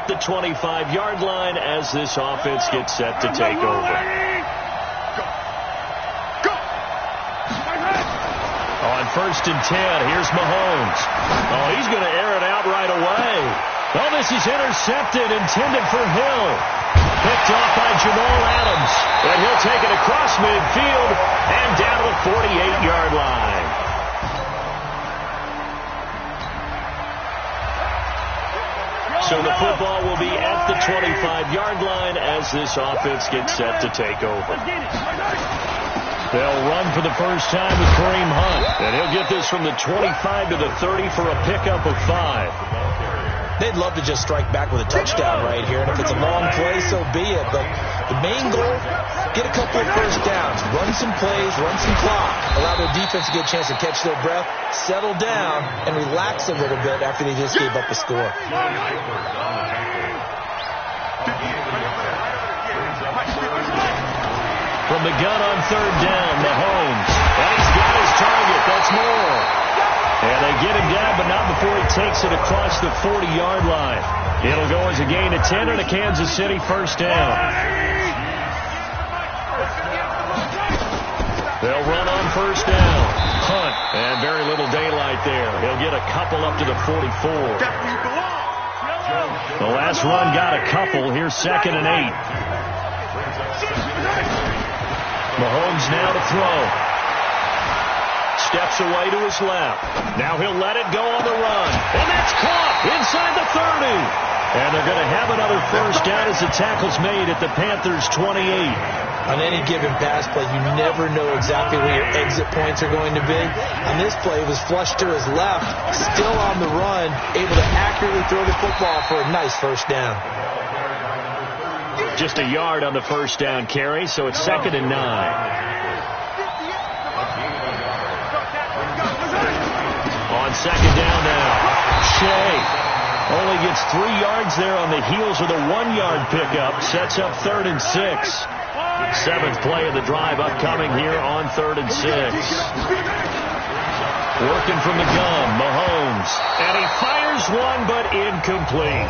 the 25-yard line as this offense gets set to take over. On 1st and 10, here's Mahomes. Oh, he's going to air it out right away. Oh, this is intercepted, intended for Hill. Picked off by Jamal Adams. And he'll take it across midfield and down to the 48-yard line. So the football will be at the 25-yard line as this offense gets set to take over. They'll run for the first time with Kareem Hunt. And he'll get this from the 25 to the 30 for a pickup of 5. They'd love to just strike back with a touchdown right here. And if it's a long play, so be it. But the main goal, get a couple of first downs. Run some plays, run some clock. Allow their defense to get a chance to catch their breath, settle down, and relax a little bit after they just gave up a score. From the gun on 3rd down, Mahomes. And he's got his target. That's Moore. And they get him down, but not before he takes it across the 40-yard line. It'll go as a gain of 10 and a Kansas City first down. They'll run on 1st down. Hunt. And very little daylight there. He'll get a couple up to the 44. The last run got a couple. Here's 2nd and 8. Mahomes now to throw. Steps away to his left. Now he'll let it go on the run. And that's caught inside the 30. And they're going to have another first down as the tackle's made at the Panthers' 28. On any given pass play, you never know exactly where your exit points are going to be. On this play, it was flushed to his left, still on the run, able to accurately throw the football for a nice first down. Just a yard on the first down carry, so it's 2nd and 9. On 2nd down now, Shea only gets 3 yards there on the heels of the 1-yard pickup. Sets up 3rd and 6. 7th play of the drive upcoming here on 3rd and 6. Working from the gun, Mahomes. And he fires one, but incomplete.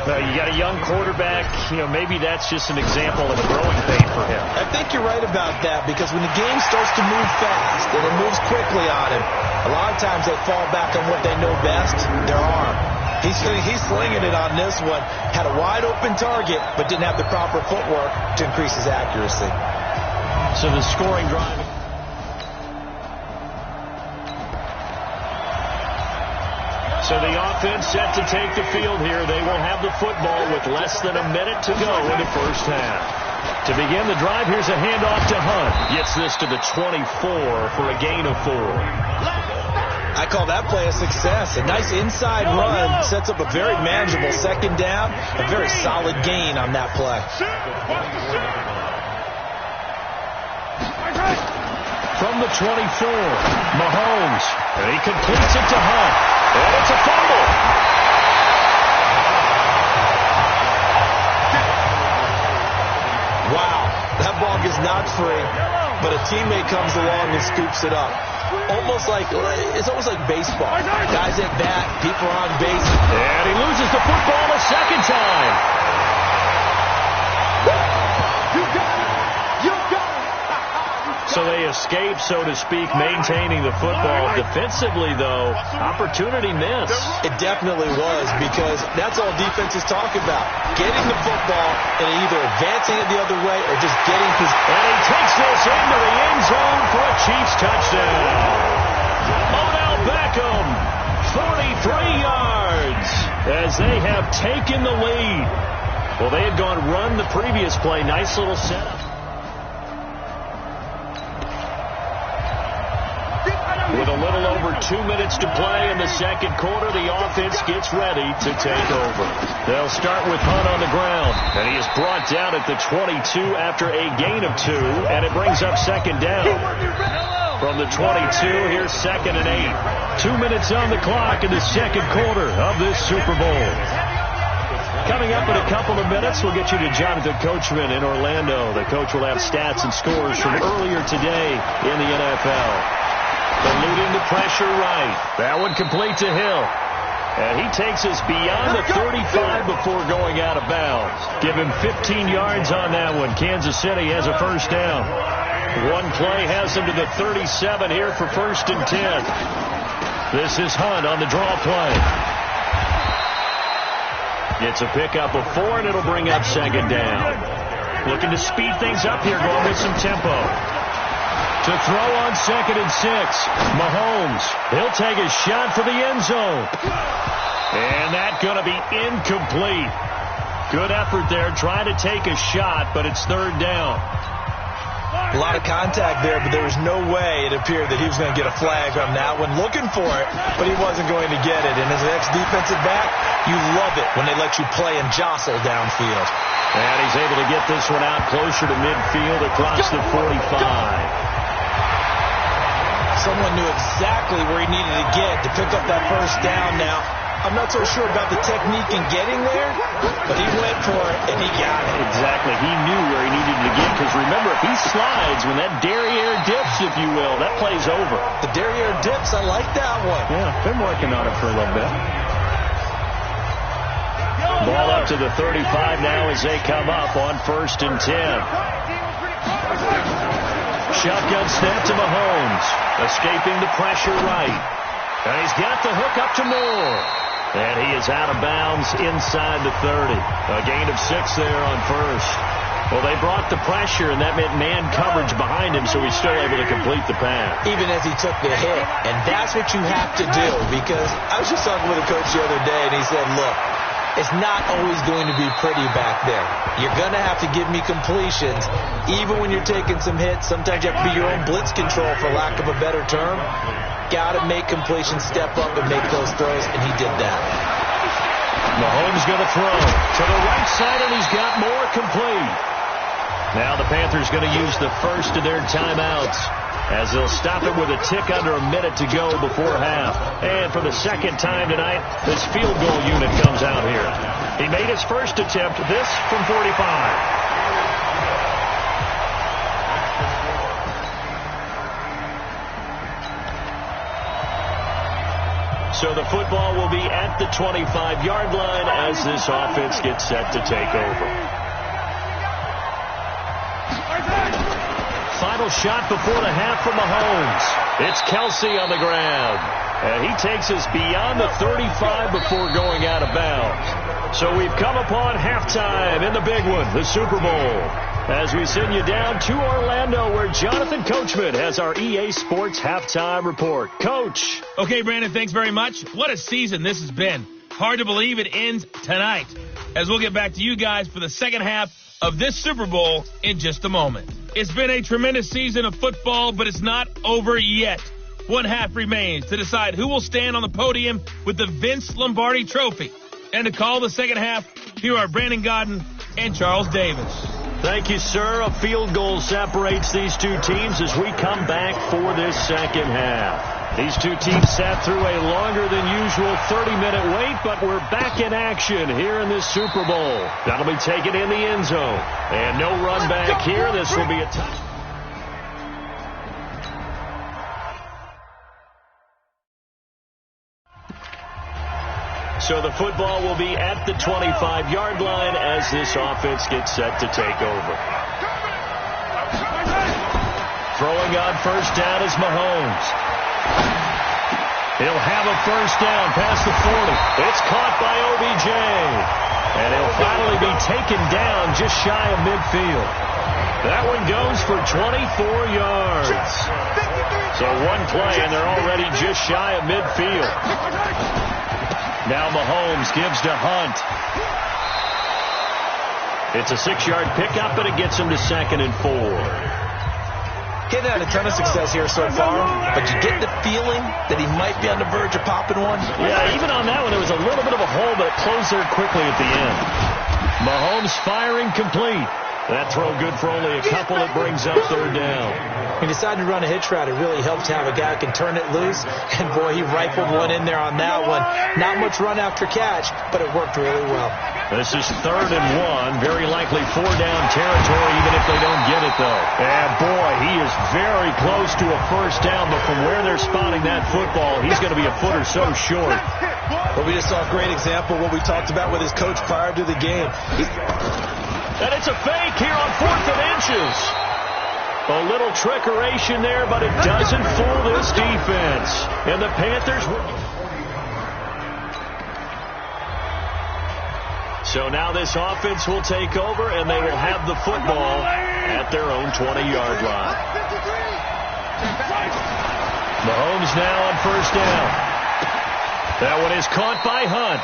You got a young quarterback, maybe that's just an example of a growing pain for him. I think you're right about that, because when the game starts to move fast and it moves quickly on him, a lot of times they fall back on what they know best, their arm. He's slinging it on this one. Had a wide open target, but didn't have the proper footwork to increase his accuracy. So the scoring drive. So the offense set to take the field here. They will have the football with less than a minute to go in the first half. To begin the drive, here's a handoff to Hunt. Gets this to the 24 for a gain of 4. I call that play a success. A nice inside run sets up a very manageable 2nd down. A very solid gain on that play. From the 24, Mahomes. And he completes it to Hunt. And it's a fumble. Wow, that ball gets knocked free, but a teammate comes along and scoops it up. It's almost like baseball. Guys at bat, people are on base. And he loses the football a 2nd time. So they escape, so to speak, maintaining the football. Defensively, though, opportunity missed. It definitely was, because that's all defenses talk about. Getting the football and either advancing it the other way or just getting his... And he takes this into the end zone for a Chiefs touchdown. Odell Beckham, 43 yards, as they have taken the lead. Well, they had gone run the previous play. Nice little setup. With a little over 2 minutes to play in the second quarter, the offense gets ready to take over. They'll start with Hunt on the ground, and he is brought down at the 22 after a gain of 2, and it brings up 2nd down. From the 22, here's 2nd and 8. 2 minutes on the clock in the second quarter of this Super Bowl. Coming up in a couple of minutes, we'll get you to Jonathan Coachman in Orlando. The coach will have stats and scores from earlier today in the NFL. Eluding the pressure right. That one complete to Hill. And he takes us beyond the 35 before going out of bounds. Give him 15 yards on that one. Kansas City has a first down. One play has him to the 37 here for 1st and 10. This is Hunt on the draw play. It's a pickup of 4, and it'll bring up 2nd down. Looking to speed things up here, going with some tempo. To throw on 2nd and 6. Mahomes, he'll take a shot for the end zone. And that's going to be incomplete. Good effort there, trying to take a shot, but it's 3rd down. A lot of contact there, but there was no way it appeared that he was going to get a flag on that one. Looking for it, but he wasn't going to get it. And as an ex-defensive back, you love it when they let you play and jostle downfield. And he's able to get this one out closer to midfield across the 45. Someone knew exactly where he needed to get to pick up that first down now. I'm not so sure about the technique in getting there, but he went for it, and he got it. Exactly. He knew where he needed to get, because remember, if he slides, when that derriere dips, if you will, that play's over. The derriere dips, I like that one. Yeah, been working on it for a little bit. Ball up to the 35 now as they come up on 1st and 10. Shotgun snap to Mahomes. Escaping the pressure right. And he's got the hook up to Moore. And he is out of bounds inside the 30. A gain of 6 there on 1st. Well, they brought the pressure, and that meant man coverage behind him, so he's still able to complete the pass. Even as he took the hit. And that's what you have to do, because I was just talking with a coach the other day, and he said, look, it's not always going to be pretty back there. You're going to have to give me completions. Even when you're taking some hits, sometimes you have to be your own blitz control, for lack of a better term. Got to make completions, step up and make those throws, and he did that. Mahomes going to throw to the right side, and he's got more complete. Now the Panthers going to use the first of their timeouts, as they'll stop it with a tick under a minute to go before half. And for the 2nd time tonight, this field goal unit comes out here. He made his first attempt, this from 45. So the football will be at the 25-yard line as this offense gets set to take over. Final shot before the half from Mahomes. It's Kelsey on the ground. And he takes us beyond the 35 before going out of bounds. So we've come upon halftime in the big one, the Super Bowl, as we send you down to Orlando, where Jonathan Coachman has our EA Sports halftime report. Coach. Okay, Brandon, thanks very much. What a season this has been. Hard to believe it ends tonight, as we'll get back to you guys for the second half of this Super Bowl in just a moment. It's been a tremendous season of football, but it's not over yet. One half remains to decide who will stand on the podium with the Vince Lombardi Trophy. And to call the second half, here are Brandon Gaudin and Charles Davis. Thank you, sir. A field goal separates these two teams as we come back for this second half. These two teams sat through a longer than usual 30-minute wait, but we're back in action here in this Super Bowl. That'll be taken in the end zone. And no run back here. This will be a touchdown. So the football will be at the 25-yard line as this offense gets set to take over. Throwing on first down is Mahomes. He'll have a first down past the 40. It's caught by OBJ. And he'll finally be taken down just shy of midfield. That one goes for 24 yards. So one play, and they're already just shy of midfield. Now Mahomes gives to Hunt. It's a 6-yard pickup, but it gets him to 2nd and 4. He's had a ton of success here so far, but you get the feeling that he might be on the verge of popping one. Yeah, even on that one, there was a little bit of a hole, but it closed there quickly at the end. Mahomes firing complete. That throw good for only a couple. It brings up 3rd down. He decided to run a hitch route. It really helps to have a guy who can turn it loose. And, boy, he rifled one in there on that one. Not much run after catch, but it worked really well. This is 3rd and 1. Very likely 4-down territory, even if they don't get it, though. And, boy, he is very close to a first down. But from where they're spotting that football, he's going to be a foot or so short. Well, we just saw a great example of what we talked about with his coach prior to the game. And it's a fake here on 4th and inches. A little trickeration there, but it doesn't fool this defense. And the Panthers... So now this offense will take over, and they will have the football at their own 20-yard line. Mahomes now on 1st down. That one is caught by Hunt.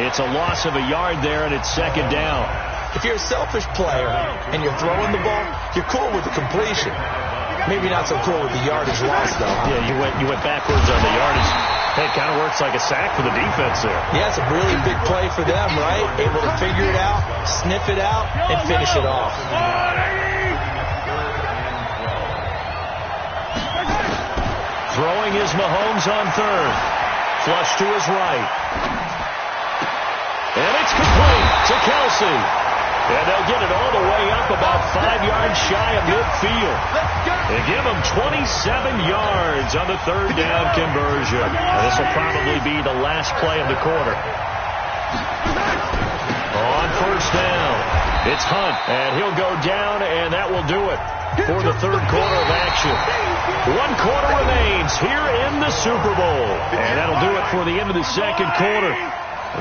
It's a loss of a yard there, and it's 2nd down. If you're a selfish player and you're throwing the ball, you're cool with the completion. Maybe not so cool with the yardage loss, though. Yeah, you went backwards on the yardage. It kind of works like a sack for the defense there. Yeah, it's a really big play for them, right? Able to figure it out, sniff it out, and finish it off. Throwing is Mahomes on 3rd. Flush to his right. And it's complete to Kelsey. And they'll get it all the way up about 5 yards shy of midfield. They give him 27 yards on the 3rd down conversion. And this will probably be the last play of the quarter. On 1st down, it's Hunt, and he'll go down, and that will do it for the 3rd quarter of action. 1 quarter remains here in the Super Bowl. And that'll do it for the end of the 2nd quarter.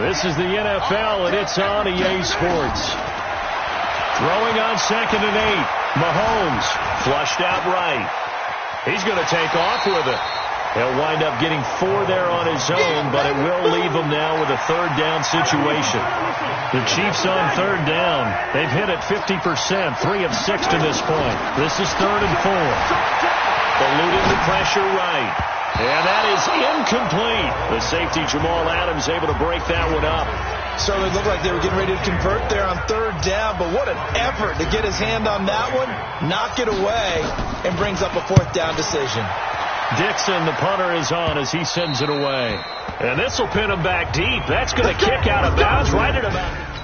This is the NFL, and it's on EA Sports. Throwing on 2nd and 8. Mahomes flushed out right. He's going to take off with it. He'll wind up getting 4 there on his own, but it will leave him now with a 3rd down situation. The Chiefs on 3rd down. They've hit it 50%, 3 of 6 to this point. This is 3rd and 4. Eluding the pressure right. And that is incomplete. The safety, Jamal Adams, able to break that one up. So it looked like they were getting ready to convert there on 3rd down, but what an effort to get his hand on that one, knock it away, and brings up a 4th down decision. Dixon, the punter, is on as he sends it away. And this will pin him back deep. That's going to kick out of bounds right at about...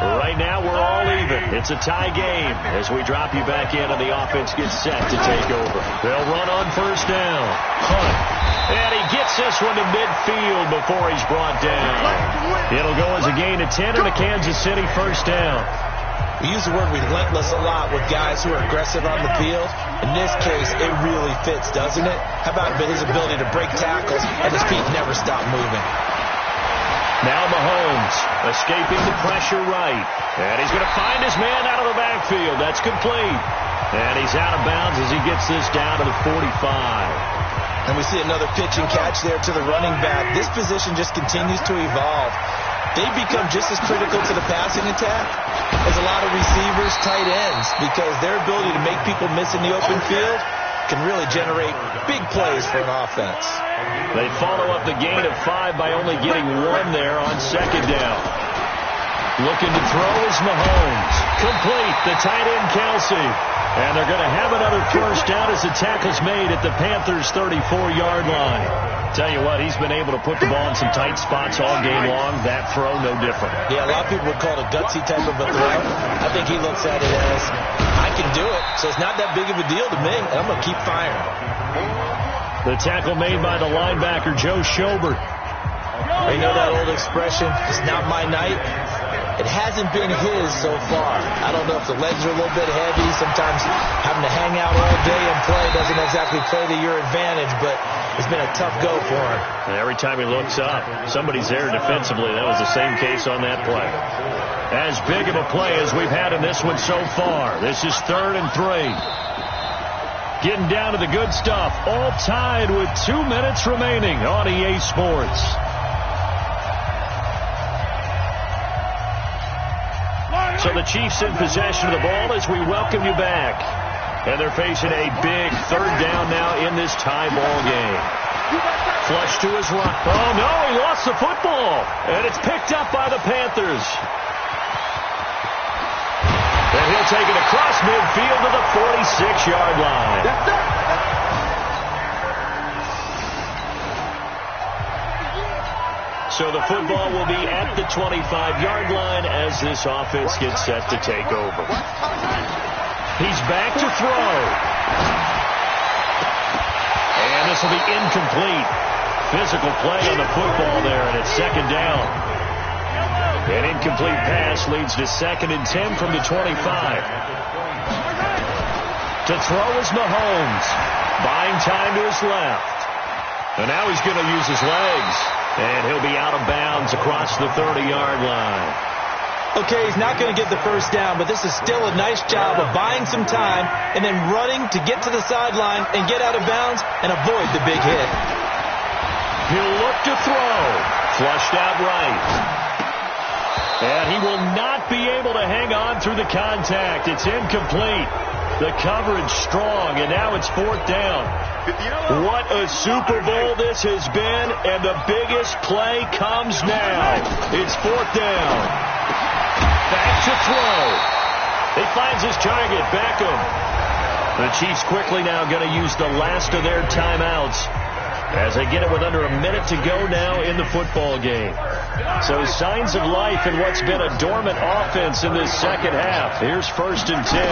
Right now, we're all even. It's a tie game as we drop you back in and the offense gets set to take over. They'll run on 1st down. Hunt. And he gets this one to midfield before he's brought down. It'll go as a gain of 10 and a Kansas City 1st down. We use the word relentless a lot with guys who are aggressive on the field. In this case, it really fits, doesn't it? How about his ability to break tackles and his feet never stop moving? Now Mahomes escaping the pressure right. And he's going to find his man out of the backfield. That's complete. And he's out of bounds as he gets this down to the 45. And we see another pitch and catch there to the running back. This position just continues to evolve. They become just as critical to the passing attack as a lot of receivers, tight ends, because their ability to make people miss in the open field can really generate big plays for an offense. They follow up the gain of 5 by only getting 1 there on 2nd down. Looking to throw is Mahomes. Complete, the tight end Kelsey. And they're going to have another 1st down as the tackle's made at the Panthers' 34-yard line. Tell you what, he's been able to put the ball in some tight spots all game long. That throw, no different. Yeah, a lot of people would call it a gutsy type of a throw. I think he looks at it as, I can do it, so it's not that big of a deal to me, and I'm going to keep firing. The tackle made by the linebacker, Joe Schobert. You know that old expression, it's not my night? It hasn't been his so far. I don't know if the legs are a little bit heavy. Sometimes having to hang out all day and play doesn't exactly play to your advantage, but it's been a tough go for him. And every time he looks up, somebody's there defensively. That was the same case on that play. As big of a play as we've had in this one so far. This is 3rd and 3. Getting down to the good stuff. All tied with 2 minutes remaining on EA Sports. So the Chiefs in possession of the ball as we welcome you back. And they're facing a big 3rd down now in this tie ball game. Flush to his right. Oh, no, he lost the football. And it's picked up by the Panthers. And he'll take it across midfield to the 46-yard line. So the football will be at the 25-yard line as this offense gets set to take over. He's back to throw. And the pass will be incomplete. Physical play on the football there, and it's second down. An incomplete pass leads to 2nd and 10 from the 25. To throw is Mahomes. Buying time to his left. And now he's going to use his legs. And he'll be out of bounds across the 30-yard line. Okay, he's not going to get the first down, but this is still a nice job of buying some time and then running to get to the sideline and get out of bounds and avoid the big hit. He'll look to throw. Flushed out right. And he will not be able to hang on through the contact. It's incomplete. The coverage strong, and now it's 4th down. What a Super Bowl this has been, and the biggest play comes now. It's 4th down. Back to throw. He finds his target, Beckham. The Chiefs quickly now going to use the last of their timeouts as they get it with under a minute to go now in the football game. So signs of life in what's been a dormant offense in this second half. Here's 1st and 10.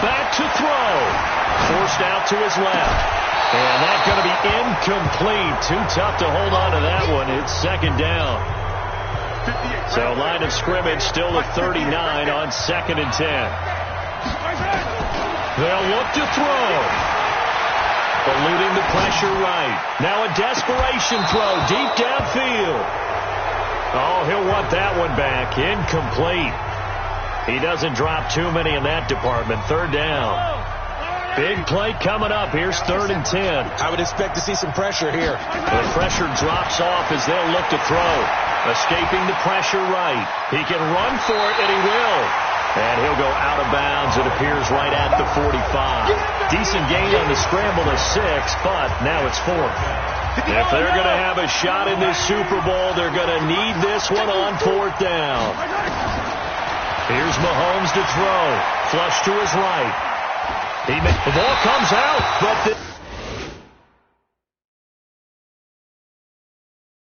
Back to throw. Forced out to his left. And that's going to be incomplete. Too tough to hold on to that one. It's 2nd down. So line of scrimmage still at 39 on 2nd and 10. They'll look to throw. Eluding the pressure right. Now a desperation throw deep downfield. Oh, he'll want that one back. Incomplete. He doesn't drop too many in that department. 3rd down. Big play coming up. Here's 3rd and 10. I would expect to see some pressure here. The pressure drops off as they'll look to throw. Escaping the pressure right. He can run for it, and he will. And he'll go out of bounds. It appears right at the 45. Decent gain on the scramble to 6, but now it's 4th. If they're going to have a shot in this Super Bowl, they're going to need this one on 4th down. Here's Mahomes to throw. Flush to his right. The ball comes out.